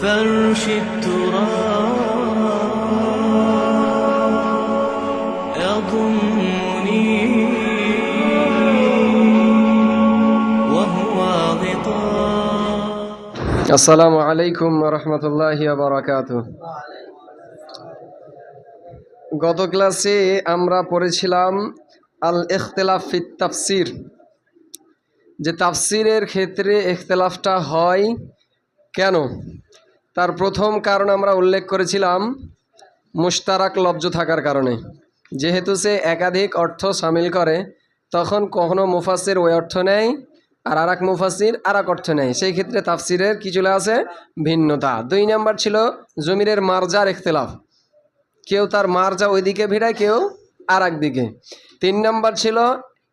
فرش التراب يضمني وهو غطاء. السلام عليكم ورحمة الله وبركاته. গত ক্লাসে আমরা পড়েছিলাম আল ইখতিলাফ ফি তাফসির, যে তাফসিরের ক্ষেত্রে ইখতিলাফটা হয় কেন। তার প্রথম কারণ আমরা উল্লেখ করেছিলাম মুশতারাক লফজ থাকার কারণে। যেহেতু সে একাধিক অর্থ শামিল করে, তখন কখনো মুফাসসির ওই অর্থ নেয় আর আরেক মুফাসসির আরেক অর্থ নেয়, সেই ক্ষেত্রে তাফসিরের কি চলে আসে, ভিন্নতা। 2 নম্বর ছিল জমিরের মারজার ইখতিলাফ, কেউ তার মারজা ওইদিকে ভিড়ায়, কেউ আর একদিকে। 3 নম্বর ছিল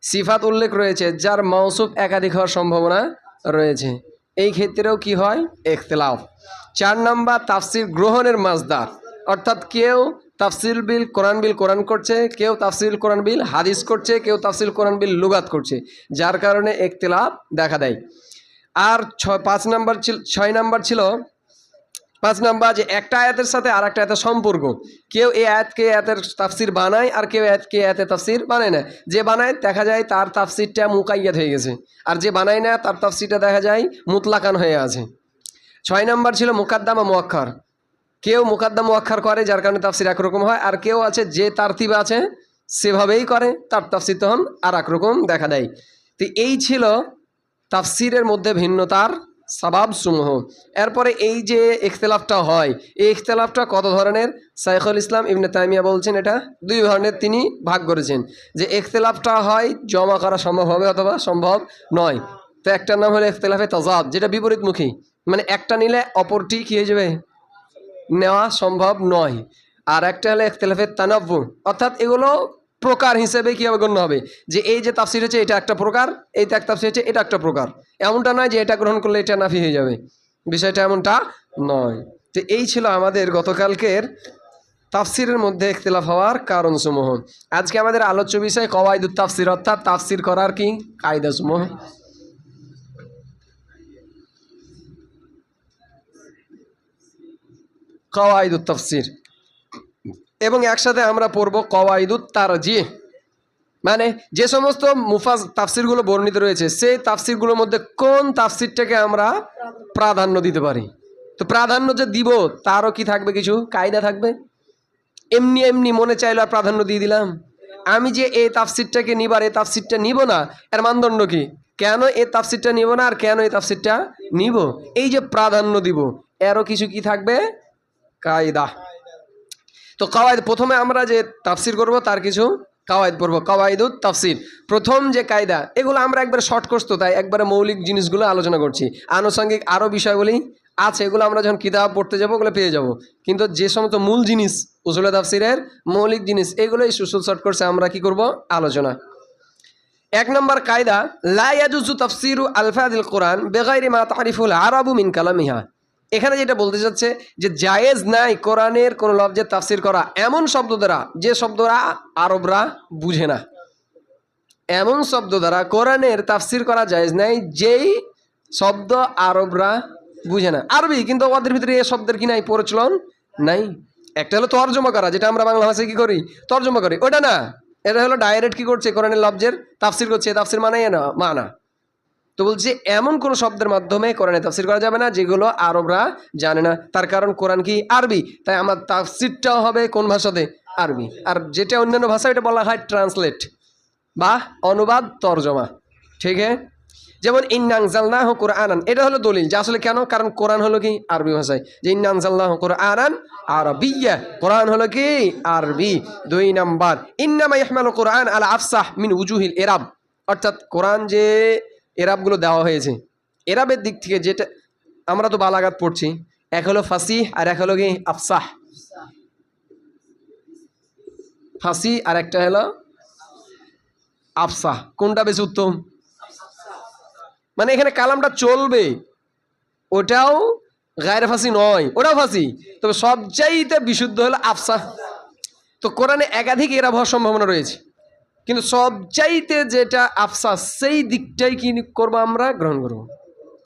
সিফাত উল্লেখ রয়েছে যার মৌসুফ একাধিক হওয়ার সম্ভাবনা রয়েছে, এই ক্ষেত্রেও কি হয়, ইখতিলাফ। 4 নম্বর তাফসির গ্রহণের মাসদার, অর্থাৎ কেউ তাফসির বিল কোরআন করছে, কেউ তাফসির কোরআন বিল হাদিস করছে, কেউ তাফসির কোরআন বিল লুগাত করছে, যার কারণে ইখতিলাফ দেখা দেয়। আর 6 নম্বর যে একটা আয়াতের সাথে আর একটা আয়াতের সম্পর্ক, কেউ এই আয়াতকে আয়াতের তাফসির বানায় আর কেউ আয়াতকে আয়াতের তাফসির বানায় না। যে বানায় দেখা যায় তার তাফসিরটা মুকাইয়াদ হয়ে গেছে, আর যে বানায় না তার তাফসিরটা দেখা যায় মুতলাকান হয়ে আছে। 6 নম্বর ছিল মুকাদ্দাম ও মুআক্খার, কেউ মুকাদ্দাম মুআক্খার করে যার কারণে তাফসির একরকম হয়, আর কেউ আছে যে তারতিবে আছে সেভাবেই করে, তার তাফসির তখন আর একরকম দেখা দেয়। তো এই ছিল তাফসিরের মধ্যে ভিন্নতার সাবাব সমূহ। এরপরে এই যে ইখতিলাফটা হয়, এই ইখতিলাফটা কত ধরনের, শাইখুল ইসলাম ইবনে তাইমিয়া বলছেন এটা 2 ধরনের তিনি ভাগ করেছেন। যে ইখতিলাফটা হয় জমা করা সম্ভব হবে অথবা সম্ভব নয়। তো একটার নাম হলো ইখতিলাফে তাজাদ, যেটা বিপরীতমুখী, মানে একটা নিলে অপরটি কী হয়ে যাবে, নেওয়া সম্ভব নয়। আর একটা হলো ইখতিলাফে তানাব্বু, অর্থাৎ এগুলো প্রকার হিসেবে কীভাবে গণ্য হবে, যে এই যে তাফসির হচ্ছে এটা একটা প্রকার, এই তাফসির হচ্ছে এটা একটা প্রকার। এমনটা নয় যে এটা গ্রহণ করলে এটা নাফি হয়ে যাবে, বিষয়টা এমনটা নয়। তো এই ছিল আমাদের গতকালকের তাফসিরের মধ্যে ইখতিলাফ হওয়ার কারণসমূহ। আজকে আমাদের আলোচ্য বিষয় কওয়াইদুত তাফসির, অর্থাৎ তাফসির করার কি কায়দাসমূহ। কওয়াইদুত তাফসির, এবং একসাথে আমরা পড়ব কওয়াইদুত তারজিহ, মানে যে সমস্ত তাফসিরগুলো বর্ণিত রয়েছে সেই তাফসিরগুলোর মধ্যে কোন তাফসিরটাকে আমরা প্রাধান্য দিতে পারি। তো প্রাধান্য যে দিব তারও কি থাকবে, কিছু কায়দা থাকবে। এমনি এমনি মনে চাইলো আর প্রাধান্য দিয়ে দিলাম, আমি যে এই তাফসিরটাকে নিব আর এই তাফসিরটা নিব না, এর মানদণ্ড কি, কেন এই তাফসিরটা নিব না আর কেন এই তাফসিরটা নিব, এই যে প্রাধান্য দিব এরও কিছু কি থাকবে, কায়দা। তো কাওয়াইদ, প্রথমে আমরা যে তাফসির করব তার কিছু কাওয়াইদ পড়ব, কাওয়াইদুত তাফসির। প্রথম যে কায়দা, এগুলো আমরা একবারে শর্ট কোর্স, তো তাই একবারে মৌলিক জিনিসগুলো আলোচনা করছি, আনুষঙ্গিক আরও বিষয়গুলি আছে, এগুলো আমরা যখন কিতাব পড়তে যাবো ওগুলো পেয়ে যাব। কিন্তু যে সমস্ত মূল জিনিস উসুলে তাফসিরের মৌলিক জিনিস, এগুলোই সুসুল শর্ট কোর্সে আমরা কি করব, আলোচনা। 1 নম্বর কায়দা, লা ইয়াজুজু তাফসিরু আলফাযিল কোরআন বিগাইরি মা তারিফুল আরাবু মিন কালামিহা। এখানে যেটা বলতে চাচ্ছে যে জায়েজ নাই কোরআনের কোন লফজের তাফসির করা এমন শব্দ দ্বারা যে শব্দ দ্বারা আরবরা বুঝে না, এমন শব্দ দ্বারা কোরআনের তাফসির করা জায়েজ নাই যেই শব্দ আরবরা বুঝে না। আরবি কিন্তু ওদের ভিতরে এই শব্দের কি নাই, প্রচলন নাই। একটা হলো তর্জমা করা, যেটা আমরা বাংলা ভাষায় কি করি, তর্জমা করি, ওটা না। এটা হলো ডাইরেক্ট কি করছে, কোরআনের লফজের তাফসির করছে, তাফসির মানাই না মানা। তো বলছে এমন কোন শব্দের মাধ্যমে কোরআনে তাফসির করা যাবে না যেগুলো আরবরা জানে না, তার কারণ কোরআন কি আরবি, তাই আমার তাফসিরটাও হবে কোন ভাষাতে, আরবি। আর যেটা অন্যান্য ভাষা এটা বলা হয় ট্রান্সলেট বা অনুবাদ, তর্জমা, ঠিক আছে। যেমন ইন্না আনজালনাহু কুরআনান, এটা হলো দলিল যে আসলে কেন, কারণ কোরআন হলো কি আরবি ভাষায়, যে ইন্না আনজালনাহু কুরআনান আরাবিয়্যা, কোরআন হলো কি আরবি। 2 নাম্বার, ইন্নামা ইয়াহমালু কুরআন আলা আফসাহ মিন উজুহিল ইরাব, অর্থাৎ কোরআন যে এরাবগুলো দেওয়া হয়েছে, এরাবের দিক থেকে যেটা আমরা তো বালাগাত পড়ছি, এক হলো ফাসিহ আর এক হলো কি আফসাহ। ফাসি আর একটা হলো আফসাহ, কোনটা বেশি উত্তম, মানে এখানে কালামটা চলবে, ওটাও গায়রে ফাসি নয়, ওটাও ফাসি, তবে সবচাইতে বিশুদ্ধ হলো আফসাহ। তো কোরআনে একাধিক এরাব হওয়ার সম্ভাবনা রয়েছে, কিন্তু সবচাইতে যেটা আফসাস সেই দিকটাই কি করবো, আমরা গ্রহণ করবো।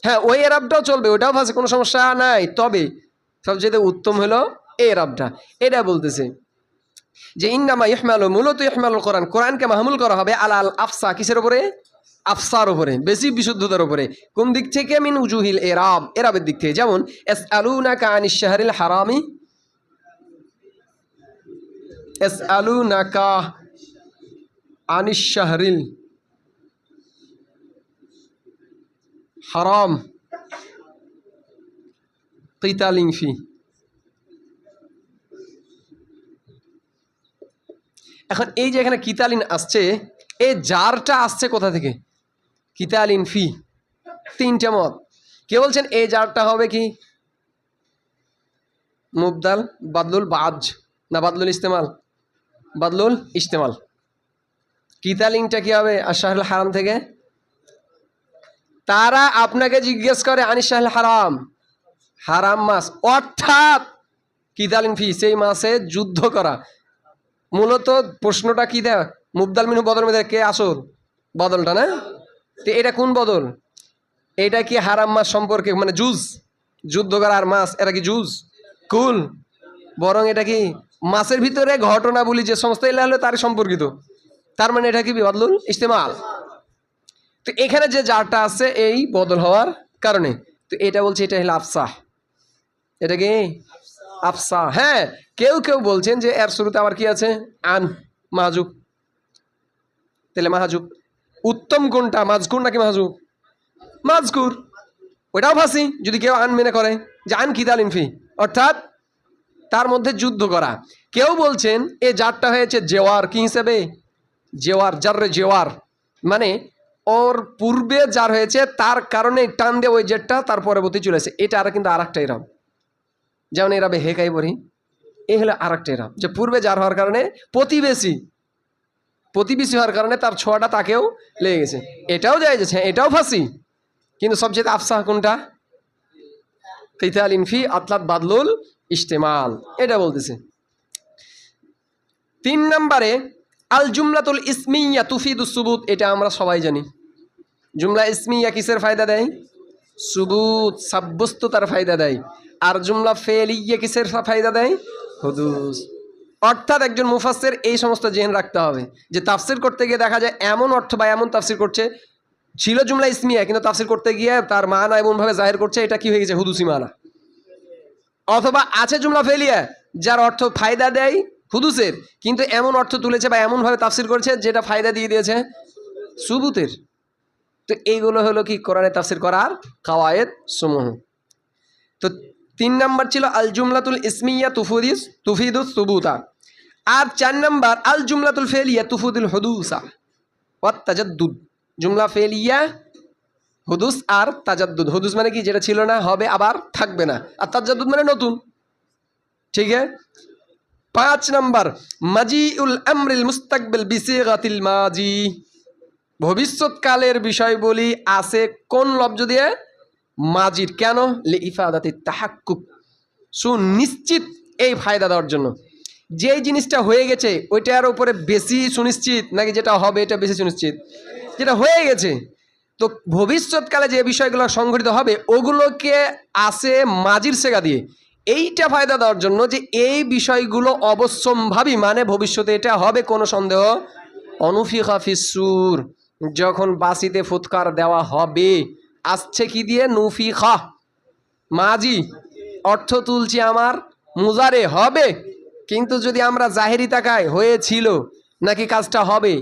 হ্যাঁ, ওই এরাবটাও চলবে, ওটাও ফাঁসে, কোনো সমস্যা নাই, তবে সবচেয়ে উত্তম হলো এরাবটা। এটা বলতেছে যে ইন্নামা ইহমালু, মূলত ইহমালুল কোরআন, কোরআনকে মাহমুল করা হবে আলাল আফসা, কিসের উপরে? আফসার উপরে, বেশি বিশুদ্ধতার উপরে। কোন দিক থেকে? মিন উজুহিল এরাব, এরাবের দিক থেকে। যেমন ইয়াসআলুনাকা আনিশ শাহরিল হারামি, ইয়াসআলুনাকা আনিশ শাহরিল হারাম কিতালিন ফি। এখন এই যে এখানে কিতালিন আসছে, এই জারটা আসছে কোথা থেকে? কিতালিন ফি। তিনটা মত। কে বলছেন এই জারটা হবে কি মুবদাল, বাদলুল বাজ, না বাদলুল ইস্তেমাল? বাদলুল ইস্তেমাল। কিতালিনটা কি হবে? আর শাহরুল হারাম থেকে। তারা আপনাকে জিজ্ঞেস করে আনিস শাহরুল হারাম, হারাম মাস, অর্থাৎ কিতালিন ফি, সেই মাসে যুদ্ধ করা। মূলত প্রশ্নটা কি দেয়? মুবদাল মিনহু বদল মেয়ে, কে আসল? বদলটা না? তো এটা কোন বদল? এটা কি হারাম মাস সম্পর্কে, মানে জুজ, যুদ্ধ করা আর মাস, এটা কি জুজ কুল? বরং এটা কি মাসের ভিতরে ঘটনা বলি যে সমস্ত এলা হলো তার সম্পর্কিত। তার মানে এটা কি বদলুল ইস্তেমাল। তো এখানে যে জারটা আছে এই বদল হওয়ার কারণে, তো এটা বলছে এটা হলো আফসাহ। এটা কি আফসা? হ্যাঁ, কেউ কেউ বলছেন যে এর শুরুতে আবার কি আছে? আন, মাহাজুব। তাহলে মাহাজুব উত্তম কোনটা, মাজকুর নাকি মাহাজুব? মাজকুর। ওইটাও ফাঁসি যদি কেউ আন মেনে করে যে আন কিতালিন ফি, অর্থাৎ তার মধ্যে যুদ্ধ করা। কেউ বলছেন এ জারটা হয়েছে জেওয়ার, কি হিসেবে? জেওয়ার, জাররে জেওয়ার, মানে ওর পূর্বে যার হয়েছে তার কারণে টান দিয়ে ওই জেটটা তার পরবর্তী চলেছে। এটা আর কিন্তু আর একটা এরাব, যেমন এরাবে হেকাই বলি, এ হলো আর একটা এরাব, যে পূর্বে যার হওয়ার কারণে প্রতিবেশী, প্রতিবেশী হওয়ার কারণে তার ছোঁয়াটা তাকেও লেগে গেছে। এটাও যায় যাচ্ছে, এটাও ফাঁসি। কিন্তু সবচেয়ে আফসাহ কোনটা? কিতালিন ফি, অর্থাৎ বাদলুল ইস্তেমাল, এটা বলতেছে। 3 নম্বরে আল জুমলাতুল ইসমিয়া তুফিদুস সুবুত। এটা আমরা সবাই জানি, জুমলা ইসমিয়া কিসের ফায়দা দেয়? সুবুত, সাব্যস্ততার ফায়দা দেয়। আর জুমলা ফেলিয়া কিসের ফায়দা দেয়? হুদুস। অর্থাৎ একজন মুফাসসির এই সমস্ত জেন রাখতে হবে যে তাফসির করতে গিয়ে দেখা যায় এমন অর্থ বা এমন তাফসির করছে, ছিল জুমলা ইসমিয়া কিন্তু তাফসির করতে গিয়ে তার মানা এমনভাবে জাহির করছে, এটা কি হয়ে গেছে? হুদুসি মানা। অথবা আছে জুমলা ফেলিয়া, যার অর্থ ফায়দা দেয় হুদুসের, কিন্তু এমন অর্থ তুলেছে বা এমনভাবে তাফসির করেছে যেটা ফায়দা দিয়ে দিয়েছে সুবুতের। তো এইগুলো হলো কি কোরআনে তাফসির করার কাওয়ায়েদ সমূহ। তো 3 নম্বর ছিল আল জুমলাতুল ইসমিয়া তুফিদুস সুবুতা। আর 4 নম্বর আল জুমলাতুল ফেলিয়া তুফিদুল হুদুসা ওয়াত তাজাদ্দুদ। জুমলা ফেলিয়া হুদুস আর তাজাদ্দুদ। হুদুস মানে কি? যেটা ছিল না হবে আবার থাকবে না, আর তাজাদ্দুদ মানে নতুন। ঠিক আছে। 5 নম্বর মাজিউল আমরিল মুস্তাকবিল বিসিগাতিল মাজি। ভবিষ্যৎকালের বিষয় বলি আছে কোন লফজ দিয়ে? মাজির। কেন? লিইফাদাতি তাহাক্কুক, সুনিশ্চিত এই ফায়দা দেওয়ার জন্য। যেই জিনিসটা হয়ে গেছে ওইটার উপরে বেশি সুনিশ্চিত, নাকি যেটা হবে এটা বেশি সুনিশ্চিত? যেটা হয়ে গেছে। তো ভবিষ্যৎকালে যে বিষয়গুলো সংঘটিত হবে ওগুলোকে আসে মাজির সেগা দিয়ে, এইটা ফায়দা দেওয়ার জন্য যে এই বিষয়গুলো অবশ্যম্ভাবী, মানে ভবিষ্যতে এটা হবে, কোনো সন্দেহ। অনুফিখা ফিসসুর, যখন বাসিতে ফুৎকার দেওয়া হবে, আসছে কি দিয়ে? নুফিখা, মাজি, অর্থ তুলছি আমার মুজারে, হবে। কিন্তু যদি আমরা জাহেরি তাকাই হয়েছিল নাকি কাজটা হবে?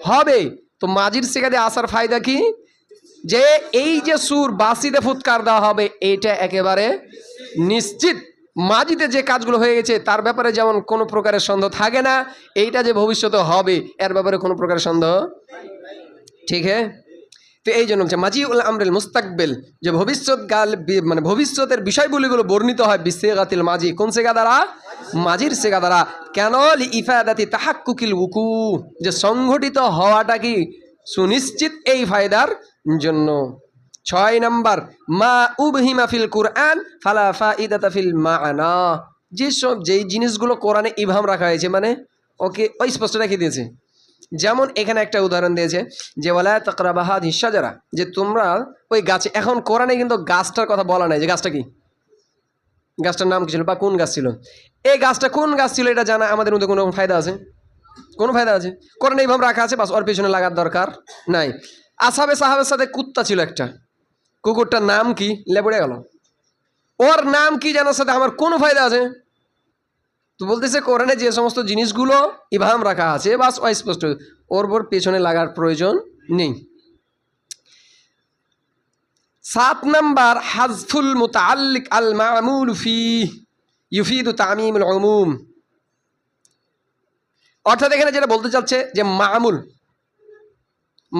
হবে। তো মাজির সেখানে আসার ফায়দা কি? যে এই যে সুর বাসিতে ফুৎকার দেওয়া হবে এইটা একেবারে নিশ্চিত। মাজিতে যে কাজগুলো হয়ে গেছে তার ব্যাপারে যেমন কোনো প্রকারের সন্দেহ থাকে না, এইটা যে ভবিষ্যতে হবে এর ব্যাপারে কোনো প্রকারের সন্দেহ। ঠিক হ্যাঁ। তো এই জন্য হচ্ছে মাজিউল আমরিল মুস্তাকবিল, যে ভবিষ্যৎকাল মানে ভবিষ্যতের বিষয়গুলিগুলো বর্ণিত হয় বিসিগাতিল মাজি, কোন সেগা দ্বারা? মাজির সেগা দ্বারা। কেন? লিইফাদাতি তাহাক্কুকিল উকু, যে সংঘটিত হওয়াটা কি সুনিশ্চিত এই ফায়দার জন্য। 6 নম্বর মা উবহিমা ফিল কুরআন ফালা ফাইদাতা ফিল মা'না। যেই জিনিসগুলো কোরআনে ইবহাম রাখা হয়েছে, মানে ওকে স্পষ্ট রেখে দিয়েছে। যেমন এখানে একটা উদাহরণ দিয়েছে যে ওয়ালা তাকরাবা হাযিহিশ শাজারা, যে তোমরা ওই গাছে, এখন কোরআনে কিন্তু গাছটার কথা বলা নাই যে গাছটা কি, গাছটার নাম কি ছিল বা কোন গাছ ছিল। এই গাছটা কোন গাছ ছিল এটা জানা আমাদের মধ্যে কোনো ফায়দা আছে? কোনো ফায়দা আছে? কোরআনে এইভাবে রাখা আছে, বাস ওর পেছনে লাগার দরকার নাই। আসহাবে সাহাবের সাথে কুত্তা ছিল একটা, কুকুরটার নাম কি লেবড়ে গেল, ওর নাম কি জানার সাথে আমার কোনো ফায়দা আছে? তো বলতেছে কোরআনে যে সমস্ত জিনিসগুলো ইভাম রাখা আছে বাস অস্পষ্ট, ওর পেছনে লাগার প্রয়োজন নেই। 7 নাম্বার হাযফুল মুতাআল্লিক আল মা'মুল ফিহি ইউফিদু তামিমুল উমুম। অর্থাৎ এখানে যেটা বলতে চাচ্ছে যে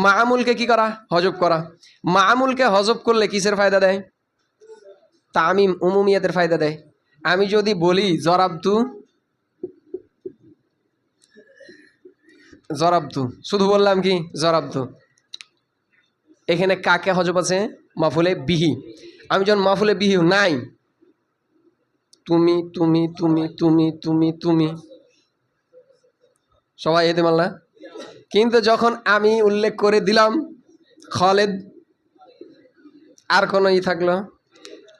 মা'মুলকে কি করা? হজব করা। মা'মুলকে হজব করলে কিসের ফায়দা দেয়? তামিম, উমুমিয়াতের ফায়দা দেয়। আমি যদি বলি জরাবতু, শুধু বললাম কি জরাবতু, এখানে কাকে হজব আছে? মাফুলে বিহি। আমি যখন মাফুলে বিহি নাই, তুমি তুমি তুমি তুমি তুমি তুমি সবাই এতে মাল্লা, কিন্তু যখন আমি উল্লেখ করে দিলাম খালেদ, আর কোনো থাকলো,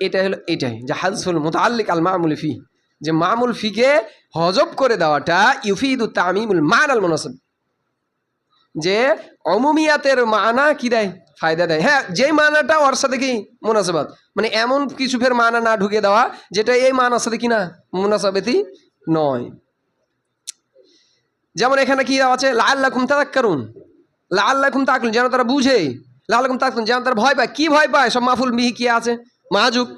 এটা হলো এটাই যে হাযফুল মুতাআল্লিক আল মা'মুল ফি, যে মা'মুল ফিকে হজব করে দেওয়াটা ইউফিদু তামিমুল মা'নাল মুনাসাব, যে অমুমিয়াতের মানা কি দেয়? ফায়দা দেয়। হ্যাঁ, যেই মানাটা ওর সাথে কি মুনাসাবাত, মানে এমন কিছু ফের মানা না ঢুকে দেওয়া যেটা এই মানার সাথে কি না মুনাসাবাতি নয়। যেমন এখানে কি দেওয়া আছে? লাআল্লাকুম তাযাক্কারুন, লাআল্লাকুম তাআকুলুন, যেন তারা বুঝে, লাআল্লাকুম তাআকুলুন যেন তারা ভয় পায়। কি ভয় পায়? সব মাফুল বিহি কি আছে? মাহজুব।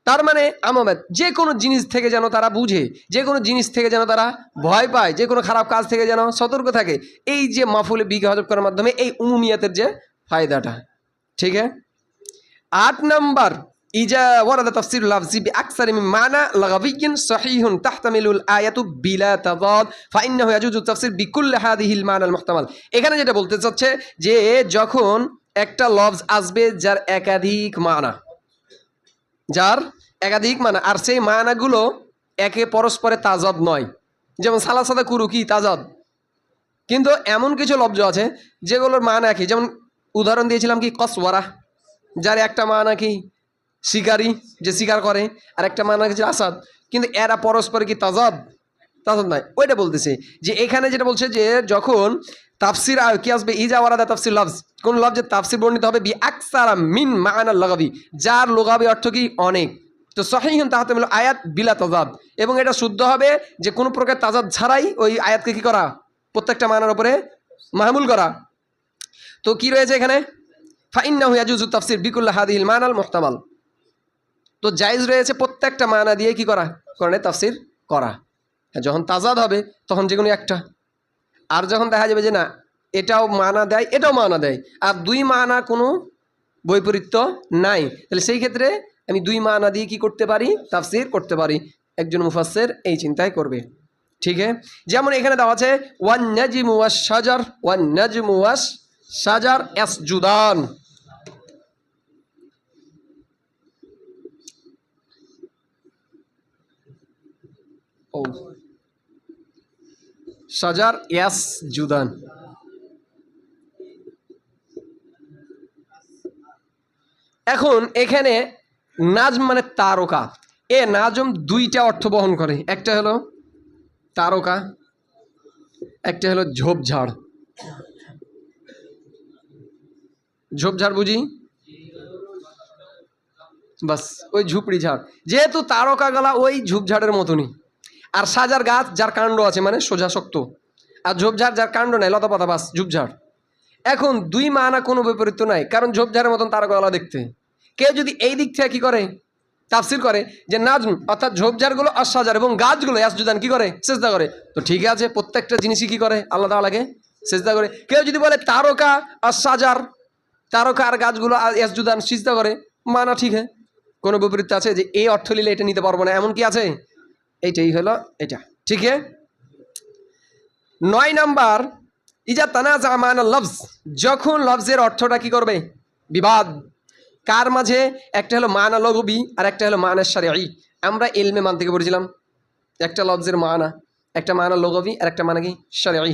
তার মানে আমাবাদ, যে কোনো জিনিস থেকে যেন তারা বুঝে, যে কোনো জিনিস থেকে যেন তারা ভয় পায়, যে কোনো খারাপ কাজ থেকে যেন সতর্ক থাকে। এই যে মাফুল বিহি হজব করার মাধ্যমে এই উমুমিয়াতের যে ফায়দাটা, ঠিক আছে। 8 নাম্বার ইজা ওয়ারাদা তাফসির লাফজি বিআকসারি মিন মানা লাগাবিয়্যিন সহিহুন তাহতামিলুল আয়াতু বিলা তাযাদ ফাইন্নাহু ইয়াজুজু তাফসির বিকুল্লি হাযিহিল মানাল মুহতামাল। এখানে যেটা বলতে চাচ্ছে যে যখন একটা লফজ আসবে যার একাধিক মানা, আর সেই মানাগুলো একে পরস্পরে তাজাদ নয়, যেমন সালাসাদা কুরু কি তাজাদ, কিন্তু এমন কিছু লফজ আছে যেগুলোর মানা একই। যেমন উদাহরণ দিয়েছিলাম কি কসওয়ারা, যার একটা মানা কি শিকারী, যে শিকার করে, আর একটা মানা কি আসাদ, কিন্তু এরা পরস্পর কি তাজাদ নয়। ওইটা বলতেছে যে এখানে যেটা বলছে যে যখন তাফসির কি আসবে ইজা ওয়ারাদা তাফসির লফজ, কোন লফজের তাফসির বর্ণিত হবে বি আকসারা মিন মা'না লাগাবি, যার লুগাবি অর্থ কি অনেক, তো সহিহুন তাহতামিলু আয়াত বিলা তাজাদ, এবং এটা শুদ্ধ হবে যে কোনো প্রকার তাজাদ ছাড়াই ওই আয়াতকে কি করা? প্রত্যেকটা মানার উপরে মাহমুল করা। তো কি রয়েছে এখানে? ফাইন্নাহু ইয়াজুজু তাফসির বিকুল্লি হাযিহিল মানাল মুহতামাল, তো জায়েজ রয়েছে প্রত্যেকটা মানা দিয়ে কি করা? কোরআনে তাফসির করা। যখন তাজাদ হবে তখন যে কোনো একটা, আর যখন দেখা যাবে যে না এটাও মানা দেয় এটাও মানা দেয়, আর দুই মানা কোনো বৈপরীত্য নাই, তাহলে সেই ক্ষেত্রে আমি দুই মানা দিয়ে কি করতে পারি? তাফসির করতে পারি। একজন মুফাসসির এই চিন্তাই করবে, ঠিক আছে। যেমন এখানে দেওয়া আছে ওয়ান নাজমু ওয়াশ শাজার, ওয়ান নাজমু ওয়াশ শাজার ইয়াসজুদান, ও শাজার ইয়াসজুদান। এখন এখানে নাজম মানে তারকা, এ নাজম দুইটা অর্থ বহন করে, একটা হলো তারকা, একটা হলো ঝোপঝাড়। ঝোপঝাড় বুঝি, বাস ওই ঝুপড়ি ঝাড়, যেহেতু তারকা গলা ওই ঝুপঝাড়ের মতনই। আর সাজার গাছ যার কাণ্ড আছে মানে সোজা শক্ত, আর ঝোপঝাড় যার কাণ্ড নাই লতা পাতা, বাস ঝুপঝাড়। এখন দুই মানা কোনো বিপরীত নাই, কারণ ঝোপঝাড়ের মতন তারকা গলা দেখতে। কেউ যদি এই দিক থেকে কি করে তাফসির করে যে নাজম অর্থাৎ ঝোপঝাড়গুলো আর সাজার এবং গাছগুলো ইয়াসজুদান কি করে? সেজদা করে, তো ঠিক আছে প্রত্যেকটা জিনিসই কি করে? আল্লাহ তাআলাকে সেজদা করে। কেউ যদি বলে তারকা আর সাজার, তারকা আর গাছগুলো আর ইয়াসজুদান সিজদা করে, মানা ঠিক আছে, কোনো বিপরীত আছে যে এই অর্থ নিলে এটা নিতে পারবো না এমন কি আছে? এইটাই হলো এটা, ঠিক আছে। 9 নাম্বার ইজা তানাজা মানা লফজ, যখন লফজের অর্থটা কি করবে? বিবাদ। কার মাঝে? একটা হলো মানা লঘবি আর একটা হলো মানা শারঈ। আমরা ইলমে মান থেকে পড়েছিলাম একটা লফজের মানা, একটা মানা লঘবি আর একটা মানা কি শারঈ।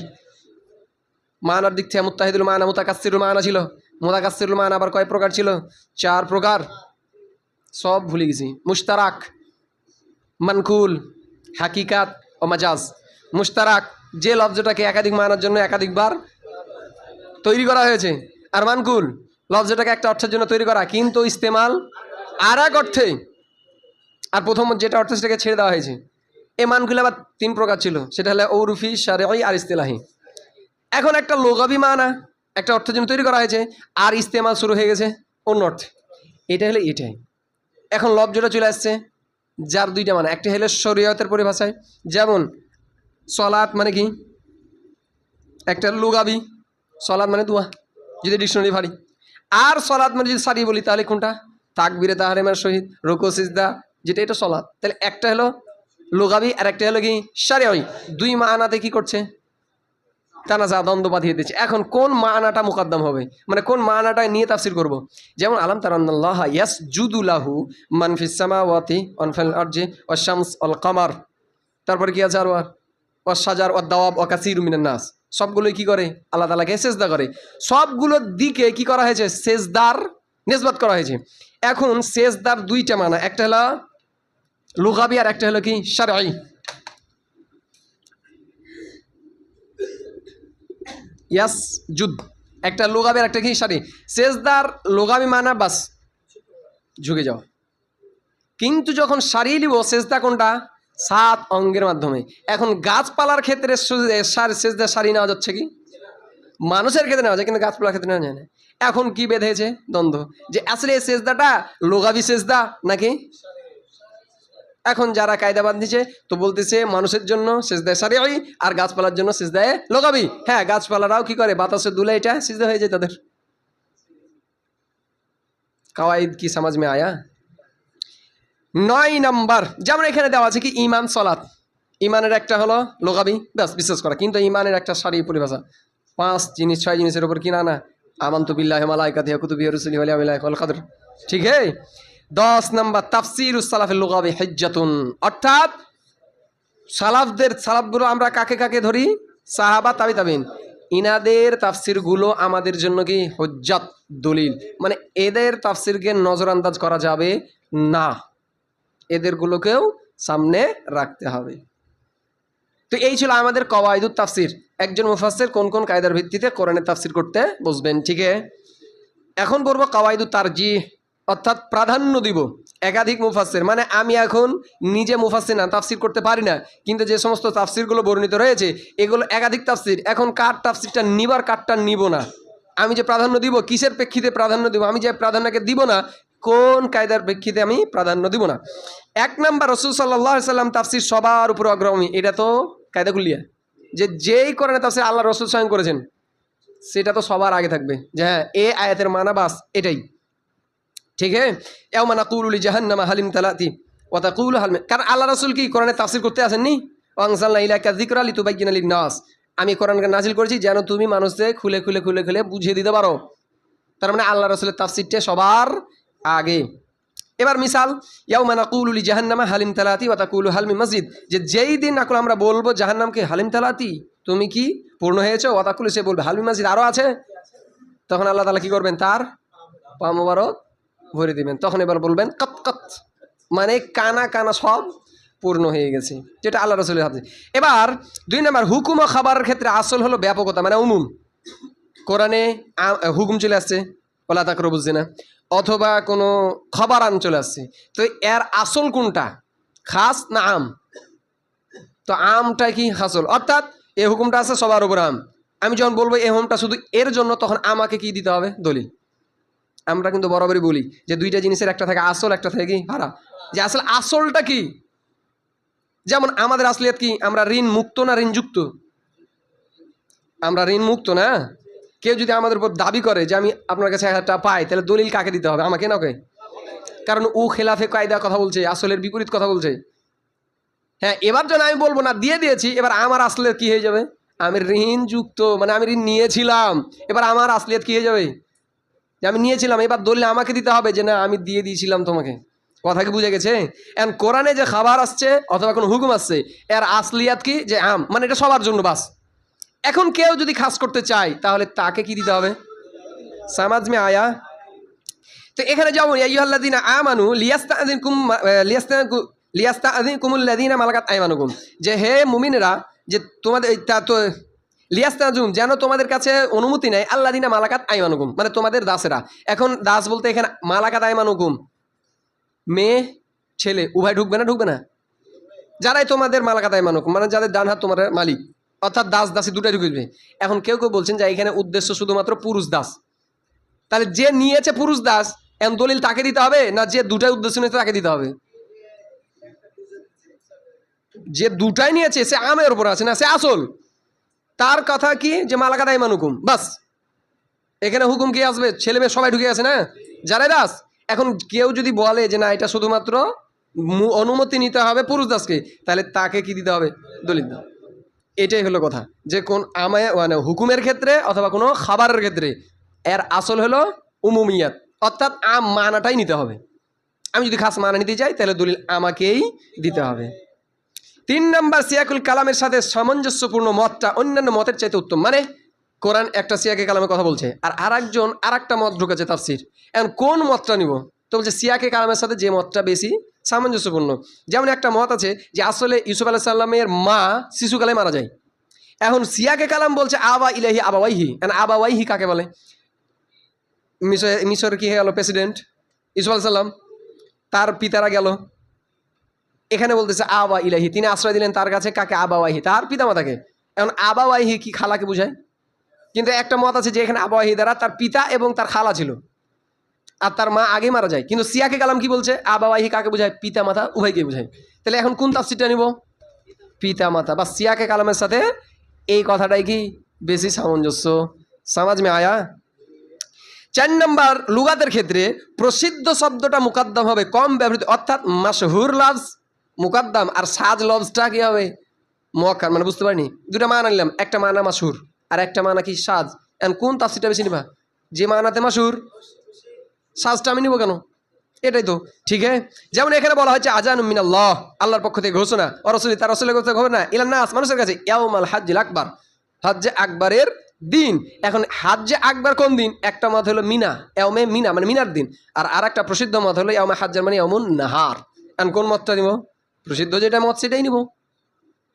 মানার দিক থেকে মুত্তাহিদুল মানা, মুতাকাসসিরুল মানা ছিল। মুতাকাসসিরুল মানা আবার কয় প্রকার ছিল? 4 প্রকার, সব ভুলে গেছি। মুশতারাক, মানকুল, হাকিকাত ও মাজাজ। মুশতারাক, যে লফজটাকে একাধিক মানার জন্য একাধিকবার তৈরি করা হয়েছে। আর মানকুল, লফজটাকে একটা অর্থের জন্য তৈরি করা কিন্তু ইস্তেমাল আর এক অর্থে, আর প্রথম যেটা অর্থ সেটাকে ছেড়ে দেওয়া হয়েছে। এই মানকুল আবার 3 প্রকার ছিল, সেটা হলো ঔরুফি, শারঈ আর ইস্তিলাহি। এখন একটা লুগাবি মানা একটা অর্থের জন্য তৈরি করা হয়েছে, আর ইস্তেমাল শুরু হয়ে গেছে অন্য অর্থে। এটা হলো এটাই। এখন লফজটা চলে আসছে যার 2টা মানা। একটা হলো শরীয়তের পরিভাষায়, যেমন সলাত মানে কি, একটা লুগাবি, সলাত মানে দোয়া যদি ডিকশনারি ভারি। আর সলাত মানে যদি সারি বলি তাহলে কোনটা, তাকবীরে তাহরিমার সহিত রুকু সিজদা, যেটা এটা সলাত। তাহলে একটা হলো লুগাবি আর একটা হলো কি শারঈ। 2 মানাতে কি করছে, তানাজা, দ্বন্দ্ব বাঁধিয়ে দিচ্ছে। এখন কোন মানাটা মুকদ্দম হবে, মানে কোন মানাটা নিয়ে তাফসির করব। যেমন আলাম তারান্নাল্লাহ ইয়াসজুদু লাহু মান ফিস সামাওয়াতি ওয়া ফিল আরজি ওয়াশ শামস ওয়াল কমার। তারপরে কি আছে, আর ওয়াশ শাজার ওয়াদ দাওয়াব ওয়া কাসীরু মিনান নাস। সবগুলোই কি করে, আল্লাহ তাআলাকে সেজদা করে। সবগুলোর দিকে কি করা হয়েছে, সেজদার নিসবত করা হয়েছে। এখন সেজদার 2টা মানা, একটা হলো লুগাবি আর একটা হলো কি শারঈ। ইয়াসজুদ একটা লুগাবি আর একটা কি শারঈ। সেজদার লুগাবি মানা বাস ঝুঁকে যাও, কিন্তু যখন শারঈ লিব সেজদা কোনটা, 7 অঙ্গের মাধ্যমে। এখন গাছপালার ক্ষেত্রে সেজদা শারঈ নেওয়া যাচ্ছে কি, মানুষের ক্ষেত্রে নেওয়া যায় কিন্তু গাছপালার ক্ষেত্রে নেওয়া যায় না। এখন কি বেঁধেছে দ্বন্দ্ব, যে আসলে এই সেজদাটা লুগাবি সেজদা নাকি। এখন যারা কায়দা বাঁধিছে তো বলতেছে মানুষের জন্য সেজদায় শারঈ আর গাছপালার জন্য সেজদায় লুগাবি। হ্যাঁ, গাছপালারাও কি করে, বাতাসে দুলে এটা সিজদা হয়ে যায় তাদের। কাওয়াইদ কি সমাজ মে আয়া। 9 নম্বর, যেমন এখানে দেওয়া আছে কি ঈমান সালাত। ঈমানের একটা হলো লুগাবি, বাস বিশ্বাস করা, কিন্তু ঈমানের একটা শারঈ পরিভাষা। 5 জিনিস 6 জিনিসের উপর কি না আমানতু বিল্লাহি ওয়া মালাইকাতিহি ওয়া কুতুবিহি ওয়া রুসুলিহি ওয়াল ইয়াউমিল আখির ওয়াল কদর। ঠিক है। 10 নম্বর তাফসীরুস সালাফিল লুগাবি হুজ্জাতুন, অর্থাৎ সালাফগুলো আমরা কাকে কাকে ধরি, সাহাবা তাবি তাবিন, ইনাদের তাফসিরগুলো আমাদের জন্য কি হুজ্জাত, দলিল। মানে এদের তাফসিরকে নজরআন্দাজ করা যাবে না, এদেরগুলোকেও সামনে রাখতে হবে। তো এই ছিল আমাদের কওয়াইদুত তাফসির। একজন মুফাসসির কোন কোন কায়দার ভিত্তিতে কোরআনের তাফসির করতে বসবেন। ঠিক আছে, এখন পড়ব কওয়াইদুত তারজিহ, অর্থাৎ প্রাধান্য দিব একাধিক মুফাসসির। মানে আমি এখন নিজে মুফাসসির না, তাফসির করতে পারি না, কিন্তু যে সমস্ত তাফসিরগুলো বর্ণিত রয়েছে এগুলো একাধিক তাফসির। এখন কার তাফসিরটা নিবার কারটা নিব না, আমি যে প্রাধান্য দিব কিসের প্রেক্ষিতে প্রাধান্য দিব, আমি যে প্রাধান্যকে দিব না কোন কায়দার প্রেক্ষিতে আমি প্রাধান্য দিব না। 1 নম্বর রাসূল সাল্লাল্লাহু আলাইহি সাল্লাম তাফসির সবার উপর অগ্রগামী। এটা তো কায়দা কুলিয়া, যে যেই কোরআনে তাফসির আল্লাহ রাসূল স্বয়ং করেছেন সেটা তো সবার আগে থাকবে, যে হ্যাঁ এই আয়াতের মানা বাস এটাই। ঠিক है। ইয়াউমা নাকুলু লিজাহান্নামা হালিম তালাতি ওয়া তাকুলু হাল, কারণ আল্লাহ রাসূল কি কোরআনে তাফসির করতে আসেননি। ওয়ানজালনা ইলাইকা যিকরা লিতুবাইয়িনা লিন-নাস, আমি কোরআনকে নাজিল করেছি যেন তুমি মানুষদের খুলে খুলে খুলে খুলে বুঝিয়ে দিতে পারো। তার মানে আল্লাহ রাসূলের তাফসিরটা সবার আগে। এবার মিসাল, ইয়াউমা নাকুলু লিজাহান্নামা হালিম তালাতি ওয়া তাকুলু হাল মিন মাজিদ, যে যেই দিন নাকুল আমরা বলবো জাহান্নামকে হালিম তালাতি, তুমি কি পূর্ণ হয়েছো, ওয়া তাকুলু সে বলবে হাল মিন মাজিদ, আরও আছে। তখন আল্লাহ তাআলা কি করবেন, তার পা মোবারক ভরে দিবেন। তখন এবার বলবেন কত কত, মানে কানা কানা সব পূর্ণ হয়ে গেছে, যেটা আল্লাহ রাসূলের হাতে। এবার 2 নম্বর হুকুম ও খাবারের ক্ষেত্রে আসল হলো ব্যাপকতা, মানে উমুম। কোরআনে হুকুম চলে আসছে ওয়ালা তাকরাবুজ জিনা, অথবা কোনো খবর আন চলে আসছে, তো এর আসল কোনটা, খাস না আম? তো আমটা কি হাসল, অর্থাৎ এই হুকুমটা আছে সবার উপর আম। আমি যখন বলবো এই হুকুমটা শুধু এর জন্য, তখন আমাকে কি দিতে হবে, দলিল। আমরা কিন্তু বরাবরই বলি যে 2টা জিনিসের একটা থাকে আসল, একটা থাকে কি হারা। যে আসলে আসলটা কি, যেমন আমাদের আসলিয়াত কি, আমরা ঋণ মুক্ত না ঋণ যুক্ত? আমরা ঋণ মুক্ত না। কেউ যদি আমাদের উপর দাবি করে যে আমি আপনার কাছে 1000 টাকা পাই, তাহলে দলিল কাকে দিতে হবে, আমাকে না ওকে? কারণ ও খেলাফে কায়দা কথা বলছে, আসলের বিপরীত কথা বলছে। হ্যাঁ, এবার যখন আমি বলবো না দিয়ে দিয়েছি, এবার আমার আসলিয়াত কি হয়ে যাবে, আমি ঋণ যুক্ত, মানে আমি ঋণ নিয়েছিলাম, এবার আমার আসলিয়াত কি হয়ে যাবে, যে আমি নিয়েছিলাম, এবার দলিল আমাকে দিতে হবে যে না আমি দিয়ে দিয়েছিলাম তোমাকে। কথা কি বুঝে গেছে? এখন কোরআনে যে খাবার আসছে অথবা কোনো হুকুম আসছে, এর আসলিয়াত কি, যে আম, মানে এটা সবার জন্য বাস। এখন কেউ যদি খাস করতে চায় তাহলে তাকে কি দিতে হবে, সমাজ মে আয়া। তো এখানে যেমন ইয়া আইয়ুহাল্লাযীনা আমানু লিয়াস্তাযিনকুমুল্লাযীনা মালাকাত আইমানুকুম, যে হে মুমিনেরা, যে তোমাদের তো লিয়াস্তাজুম, যেন তোমাদের কাছে অনুমতি নেয় আল্লাযীনা মালাকাত আইমানুকুম, মানে তোমাদের দাসেরা। এখন দাস বলতে এখানে মালাকাত আইমানুকুম মেয়ে ছেলে উভয় ঢুকবে না? ঢুকবে না? যারাই তোমাদের মালাকাত আইমানুকুম মানে যাদের ডান হাত তোমার মালিক, অর্থাৎ দাস দাসী দুটাই ঢুকবে। এখন কেউ কেউ বলছেন যে এখানে উদ্দেশ্য শুধুমাত্র পুরুষ দাস। তাহলে যে নিয়েছে পুরুষ দাস, এখন দলিল তাকে দিতে হবে না যে দুটাই উদ্দেশ্য নিয়েছে তাকে দিতে হবে? যে দুটাই নিয়েছে সে আমের উপর আছে না, সে আসল। তার কথা কি যে মালাকাত আইমানুকুম, বাস এখানে হুকুম কি আসবে? ছেলে মেয়ে সবাই ঢুকে আছে না যারা দাস। এখন কেউ যদি বলে যে না এটা শুধুমাত্র অনুমতি নিতে হবে পুরুষ দাসকে, তাহলে তাকে কি দিতে হবে? দলিল দাও। এটাই হলো কথা, যে কোন আমায় মানে হুকুমের ক্ষেত্রে অথবা কোনো খাবারের ক্ষেত্রে এর আসল হলো উমুমিয়াত, অর্থাৎ আম মানাটাই নিতে হবে। আমি যদি খাস মানা নিতে চাই তাহলে দলিল আমাকেই দিতে হবে। 3 নম্বর, সিয়াকুল কালামের সাথে সামঞ্জস্যপূর্ণ মতটা অন্যান্য মতের চাইতে উত্তম। মানে কোরআন একটা সিয়াকে কালামের কথা বলছে, আর আরেকজন আরেকটা মত ঢুকেছে তাফসির। এখন কোন মতটা নিব? তো বলছে সিয়াকে কালামের সাথে যে মতটা বেশি সামঞ্জস্যপূর্ণ। যেমন একটা মত আছে যে আসলে ইউসুফ আলাইহিস সালামের মা শিশুকালে মারা যায়। এখন সিয়াকে কালাম বলছে আবা ইলাহি আবাওয়াইহি। আবাওয়াইহি কাকে বলে? মিশর কি হয়ে গেল প্রেসিডেন্ট ইউসুফ আলাইহিস সালাম, তার পিতারা গেল। এখানে বলতেছে আবা ইলাহি, তিনি আশ্রয় দিলেন তার কাছে কাকে? আবাওয়াইহি, তার পিতামাতাকে। এখন আবাওয়াইহি কি খালাকে বোঝায়? কিন্তু একটা মত আছে যে এখানে আবাওয়াইহি দ্বারা তার পিতা এবং তার খালা ছিল, আর তার মা আগে মারা যায়। কিন্তু সিয়াকে কালাম কি বলছে? আবাওয়াইহি কাকে বোঝায়? পিতা মাতা উভয়কে বোঝায়। তাহলে এখন কোন তাফসিরটা নিব? পিতা মাতা বা সিয়াকে কালামের সাথে এই কথাটাই কি বেশি সামঞ্জস্য? সমাজ মে আয়া। 4 নম্বর, লুগাতের ক্ষেত্রে প্রসিদ্ধ শব্দটা মুকাদ্দাম হবে কম ব্যবহৃত, অর্থাৎ মাশহুর লফজ মুকাদ্দাম আর সাজ লফজটা কি হবে মুআক্কার। মানে বুঝতে পারিনি, দুটা মানা নিলাম, একটা মানা মাশহুর আর একটা মানা কি সাজ। এখন কোন তাফসিরটা বেশি নিবা? যে মানাতে মাশহুর, সাজটা আমি নিব কেন? এটাই তো ঠিক। যেমন এখানে বলা হচ্ছে আযানুম মিনাল্লাহ, আল্লাহর পক্ষ থেকে ঘোষণা, ও রাসূলি তার রাসূলের কাছে ঘোষণা, ইলান নাস মানুষের কাছে, ইয়াউমাল হাজ্জিল আকবার, হজ্জে আকবরের দিন। এখন হাজ্জে আকবর কোন দিন? একটা মত হলো মিনা, ইয়াউমে মিনা মানে মিনার দিন, আর আরেকটা প্রসিদ্ধ মত হলো ইয়াউমে হাজ্জার মানে ইয়াউমুন নাহার। এখন কোন মতটা নিব? প্রসিদ্ধ যেটা মত সেটাই নিব।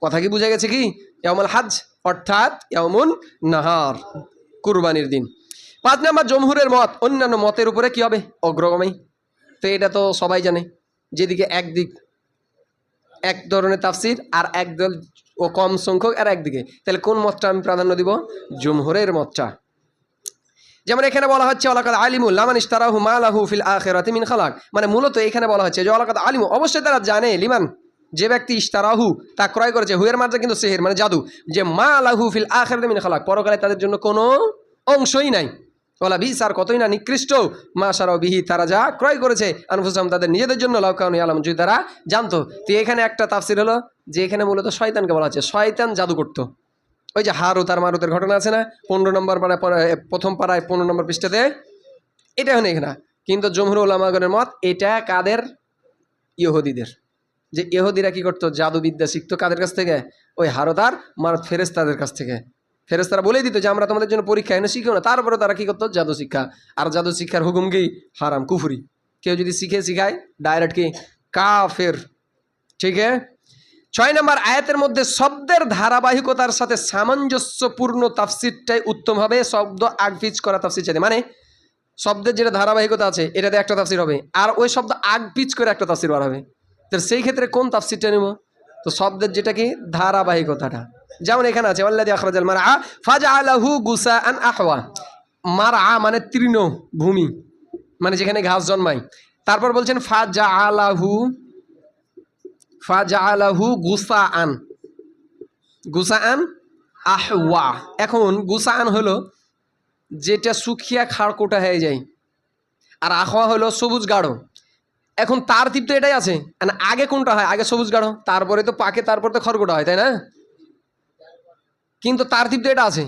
কথা কি বুঝা গেছে কি? ইয়াউমুল হজ্জ অর্থাৎ ইয়াউমুন নাহার, কুরবানির দিন। 5 নম্বর, জমহুরের মত অন্যান্য মতের উপরে কি হবে? অগ্রগামী। তো এটা তো সবাই জানে, যেদিকে এক ধরনের তাফসির আর একদল ও কম সংখ্যক আর একদিকে, তাহলে কোন মতটা আমি প্রাধান্য দিব? জমহুরের মতটা। যেমন এখানে বলা হচ্ছে ওয়ালাকাদ আলিমু লামান ইশতারাহু মা লাহু ফিল আখিরাতি মিন খালাক, মানে মূলত এখানে বলা হচ্ছে যে ওয়ালাকাদ আলিমু অবশ্যই তারা জানে, লিমান যে ব্যক্তি ইশতারাহু তা ক্রয় করেছে, হুয়ের মার্জা কিন্তু সেহের মানে জাদু, যে মা লাহু ফিল আখিরাতি মিন খালাক পরকালে তাদের জন্য কোনো অংশই নাই। ওলা বিস আর কতই না নিকৃষ্ট, মা সারাও বিহি তারা যা ক্রয় করেছে, আনফুসাহুম তাদের নিজেদের জন্য, লাউ কানু ইয়ালামুন যদি তারা জানতো। তো এখানে একটা তাফসির হলো যে এখানে মূলত শয়তানকে বলা হচ্ছে, শয়তান জাদু করতো। ওই যে হারুত আর মারুতের ঘটনা আছে না 15 নম্বর প্রথম পাড়ায় 15 নম্বর পৃষ্ঠাতে, এটা হলো এখানে। কিন্তু জমহুর উলামাগণের মত এটা কাদের? ইহুদিদের। যে ইহুদিরা কি করতো? জাদুবিদ্যা শিখতো কাদের কাছ থেকে? ওই হারুত আর মারুত ফেরেশতাদের কাছ থেকে। ফেরেশতারা বলেই দিত যে আমরা তোমাদের জন্য পরীক্ষা এনে শিখো না, তারপরে তারা কি করতো? জাদু শিক্ষা। আর জাদু শিক্ষার হুকুম কি? হারাম, কুফরি। কেউ যদি শিখায় ডাইরেক্ট কি? কাফের। ঠিক আছে। 6 নম্বর, আয়াতের মধ্যে শব্দের ধারাবাহিকতার সাথে সামঞ্জস্যপূর্ণ তাফসিরটাই উত্তম হবে শব্দ আগপিচ করা তাফসির চাইতে। মানে শব্দের যেটা ধারাবাহিকতা আছে এটাতে একটা তাফসির হবে, আর ওই শব্দ আগপিচ করে একটা তাফসির বার হবে। তো সেই ক্ষেত্রে কোন তাফসিরটা নেব? তো শব্দের যেটা কি ধারাবাহিকতাটা। যেমন এখানে আছে ওয়াল্লাযী আখরাজাল মারআ ফাজআলাহু গুসাআন আহওয়া। মারআ মানে তৃণভূমি, মানে যেখানে ঘাস জন্মায়। তারপর বলছেন ফাজআলাহু গুসাআন আহওয়া। এখন গুসাআন হলো যেটা শুকিয়া খাড়কোটা হয়ে যায়, আর আহওয়া হলো সবুজ গাঢ়। এখন তার তিপ তো এটাই আছে, আগে কোনটা হয়? আগে সবুজ গাঢ়, তারপরে তো পাকে, তারপর তো খড়কোটা হয়, তাই না? কিন্তু তার তিপ তো এটা আছে,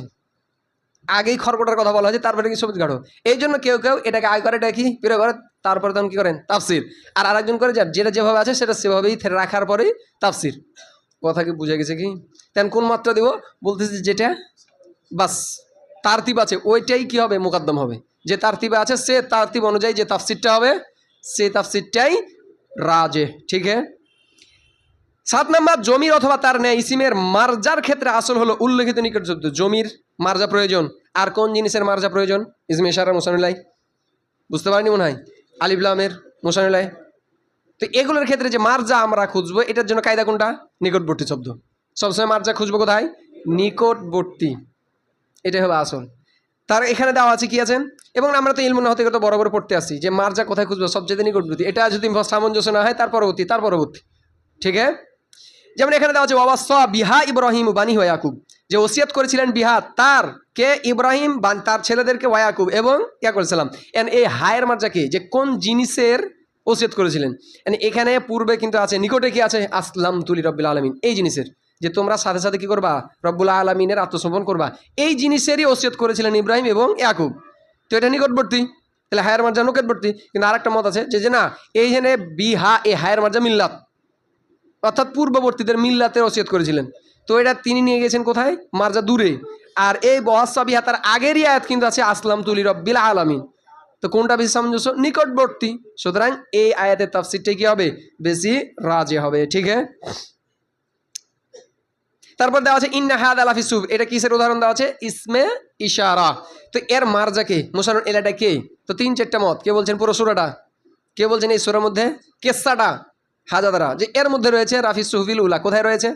আগেই খড়কোটার কথা বলা হয়েছে, তারপরে কি সবুজ গাঢ়। এই জন্য কেউ এটাকে আগে করে, এটা কি পিরে করে, তারপরে তখন কি করেন? তাফসির। আর আরেকজন করে যেটা যেভাবে আছে সেটা সেভাবেই রাখার পরেই তাফসির। কথা কি বুঝে গেছে কি? তেন কোন মাত্রা দিব? বলতেছি যেটা বাস তারতিব আছে ওইটাই কি হবে? মুকাদ্দম হবে। যে তারতিবে আছে সে তারতিব অনুযায়ী যে তাফসিরটা হবে সেই তাফসিরটাই রাজে। ঠিক আছে। 7 নাম্বার, জমির অথবা তার ন্যায় ইসিমের মার্জার ক্ষেত্রে আসল হলো উল্লেখিত নিকট শব্দ। জমির মার্জা প্রয়োজন, আর কোন জিনিসের মার্জা প্রয়োজন? ইসমে ইশারা, মুসানুলাই, বুঝতে পারিনি মনে হয়, আলিফ লামের, মুসানুলাই। তো এগুলোর ক্ষেত্রে যে মার্জা আমরা খুঁজবো, এটার জন্য কায়দা কোনটা? নিকটবর্তী শব্দ। সবসময় মার্জা খুঁজবো কোথায়? নিকটবর্তী, এটাই হবে আসল। তার এখানে দেওয়া আছে কি আছেন, এবং আমরা তো ইলমু নাহতে কত বড় বড় পড়তে আসছি যে মার্জা কোথায় খুঁজবো, সবচেয়ে নিকটবর্তী। এটা যদি সামঞ্জস্য না হয় তার পরবর্তী, ঠিক আছে। যেমন এখানে দেওয়া আছে ওয়াসা বিহা ইব্রাহিম বানি ইয়াকুব, যে ওসিয়ত করেছিলেন বিহা তার কে, ইব্রাহিম তার ছেলেদেরকে, ওয়াকুব এবং ইয়াকুব সালাম। এই হায়ের মার্জা কি, যে কোন জিনিসের ওসিয়ত করেছিলেন। এখানে পূর্বে কিন্তু আছে নিকটে কি আছে, আসলাম তুলি রব্বিল আলামিন, এই জিনিসের, যে তোমরা সাথে সাথে কি করবা, রব্বুল আলামিনের আত্মসমর্পণ করবা, এই জিনিসেরই ওসিয়ত করেছিলেন ইব্রাহিম এবং ইয়াকুব। তো এটা নিকটবর্তী, তাহলে হায়ের মার্জা নিকটবর্তী। কিন্তু আরেকটা মত আছে যে না, এইখানে বিহা, এই হায়ের মার্জা মিল্লাত, অর্থাৎ পূর্ববর্তীদের মিল্লাতের ওসিয়ত করেছিলেন। তো এটা তিনি নিয়ে গেছেন কোথায়, মার্জা দূরে। আর এই ওয়াসা বিহা তার আগেরই আয়াত কিন্তু আছে আসলাম তুলি রব্বিল আলামিন। তো কোনটা বেশি সামঞ্জস্য? নিকটবর্তী। সুতরাং এই আয়াতের তাফসীরটা কি হবে, বেশি রাজে হবে, ঠিক আছে। তারপর দেওয়া আছে ইন্না হাদা লাফি সুব, এটা কিসের উদাহরণ দেওয়া আছে? ইসমে ইশারা। তো এর মার্জা কে, মুসানুন এলাটা কে? তো 3-4টা মত। কে বলছেন পুরো সূরাটা, কে বলছেন এই সূরার মধ্যে কেসাটা হাজাদারা, যে এর মধ্যে রয়েছে রাফি সুহবিল উলা, কোথায় রয়েছে?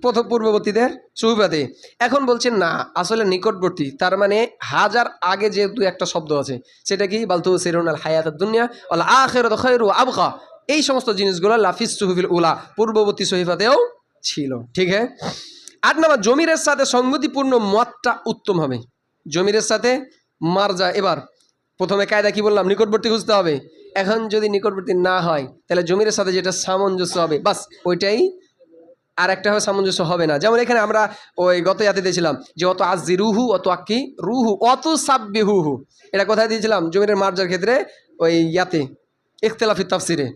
প্রথম পূর্ববর্তীদের সুহবাতে। এখন বলছেন না, আসলে নিকটবর্তী, তার মানে হাজার আগে যেহেতু একটা শব্দ আছে, সেটা কি, বালতু সিরুনাল হায়াতুদ দুনিয়া ওয়াল আখিরাতু খায়রু আবকা, এই সমস্ত জিনিসগুলো লাফিস সুহবিল উলা পূর্ববর্তী সহিফাতেও ছিল, ঠিক আছে। 8 নম্বর, জমিরের সাথে সঙ্গতিপূর্ণ মতটা উত্তম হবে। জমিরের সাথে মার্জা, এবার প্রথমে কায়দা কি বললাম, নিকটবর্তী খুঁজতে হবে। এখন যদি নিকটবর্তী না হয়, তাহলে জমিরের সাথে যেটা সামঞ্জস্য হবে, বাস ওইটাই, আর একটা হবে সামঞ্জস্য হবে না। যেমন এখানে আমরা ওই গত ইয়াতে দিয়েছিলাম যে অত আজি রুহু, অত আক্কি রুহু, অত সাব্বি হুহু, এটা কোথায় দিয়েছিলাম? জমিরের মার্জার ক্ষেত্রে ওই ইয়াতে ইখতিলাফি তাফসিরে,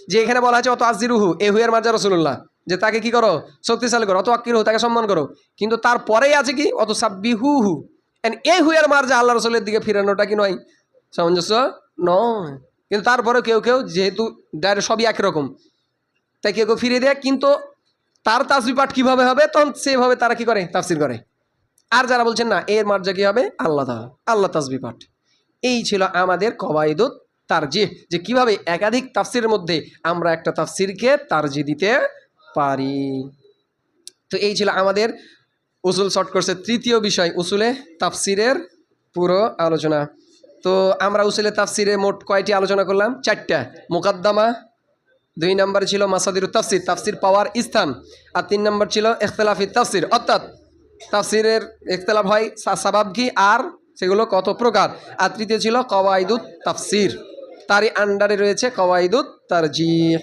যে এখানে বলা আছে অত আজি রুহু, এ হুয়ের মার্জা রাসূলুল্লাহ, যে তাকে কি করো, শক্তিশালী করো, অত আক্কি রুহু, তাকে সম্মান করো। কিন্তু তারপরেই আছে কি, অত সাব্বি হুহু, এই হুয়ের মার্জা আল্লাহ রসুলের দিকে ফিরানোটা কি নয়, সামঞ্জস্য নয়। কিন্তু তারপরে কেউ কেউ যেহেতু ডাইরেক্ট সবই একরকম, তাই কেউ কেউ ফিরিয়ে দেয়, কিন্তু তার তাসবিহ পাঠ কীভাবে হবে, তখন সেভাবে তারা কি করে, তাফসির করে। আর যারা বলছেন না, এর মার্জা কী হবে, আল্লাহ তাআলা, আল্লাহ তাসবিহ পাঠ। এই ছিল আমাদের কওয়াইদুত তারজিহ, যে কিভাবে একাধিক তাফসিরের মধ্যে আমরা একটা তাফসিরকে তারজিহ দিতে পারি। তো এই ছিল আমাদের উসুল শর্ট কোর্সের 3য় বিষয়, উসুলে তাফসিরের পুরো আলোচনা। তো আমরা উসুলে তাফসিরে মোট কয়টি আলোচনা করলাম? 4টা। মুকাদ্দামা, 2 নম্বর ছিল মাসাদিরুত তাফসির, তাফসির পাওয়ার স্থান, আর 3 নম্বর ছিল ইখতিলাফি তাফসির, অর্থাৎ তাফসিরের ইখতিলাফ হয় সাবাব কি, আর সেগুলো কত প্রকার। আর 3য় ছিল কওয়াইদুত তাফসির, তারই আন্ডারে রয়েছে কওয়াইদুত তারজিহ।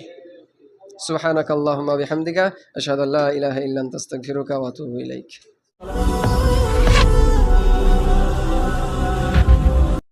সুবহানাকাল্লাহুম্মা বিহামদিকা আশহাদু আল্লা ইলাহা ইল্লা আনতা আস্তাগফিরুকা ওয়া আতুবু ইলাইক।